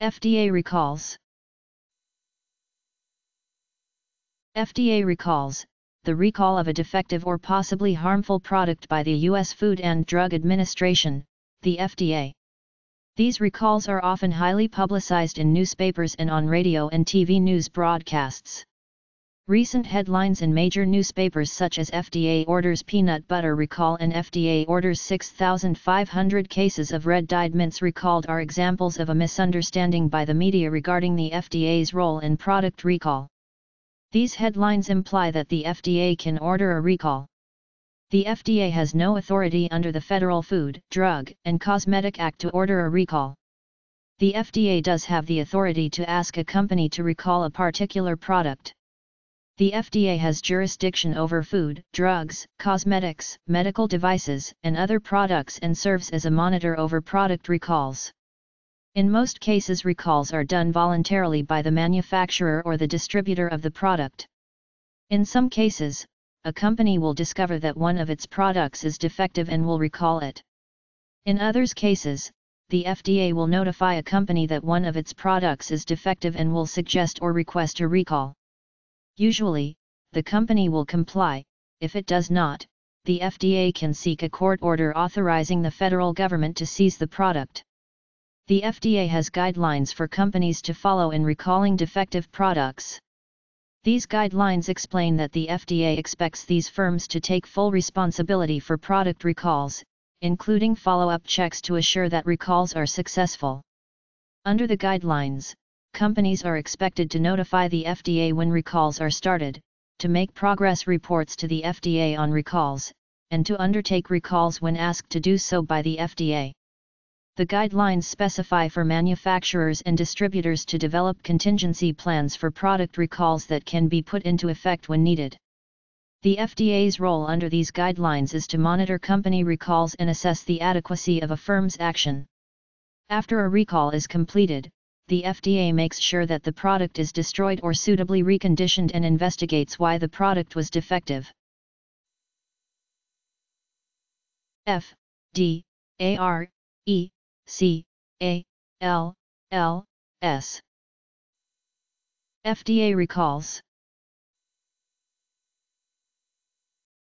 FDA recalls. FDA recalls, the recall of a defective or possibly harmful product by the U.S. Food and Drug Administration, the FDA. These recalls are often highly publicized in newspapers and on radio and TV news broadcasts. Recent headlines in major newspapers such as FDA orders peanut butter recall and FDA orders 6,500 cases of red-dyed mints recalled are examples of a misunderstanding by the media regarding the FDA's role in product recall. These headlines imply that the FDA can order a recall. The FDA has no authority under the Federal Food, Drug, and Cosmetic Act to order a recall. The FDA does have the authority to ask a company to recall a particular product. The FDA has jurisdiction over food, drugs, cosmetics, medical devices, and other products and serves as a monitor over product recalls. In most cases, recalls are done voluntarily by the manufacturer or the distributor of the product. In some cases, a company will discover that one of its products is defective and will recall it. In others cases, the FDA will notify a company that one of its products is defective and will suggest or request a recall. Usually, the company will comply. If it does not, the FDA can seek a court order authorizing the federal government to seize the product. The FDA has guidelines for companies to follow in recalling defective products. These guidelines explain that the FDA expects these firms to take full responsibility for product recalls, including follow-up checks to assure that recalls are successful. Under the guidelines, companies are expected to notify the FDA when recalls are started, to make progress reports to the FDA on recalls, and to undertake recalls when asked to do so by the FDA. The guidelines specify for manufacturers and distributors to develop contingency plans for product recalls that can be put into effect when needed. The FDA's role under these guidelines is to monitor company recalls and assess the adequacy of a firm's action. After a recall is completed, the FDA makes sure that the product is destroyed or suitably reconditioned and investigates why the product was defective. FDA recalls.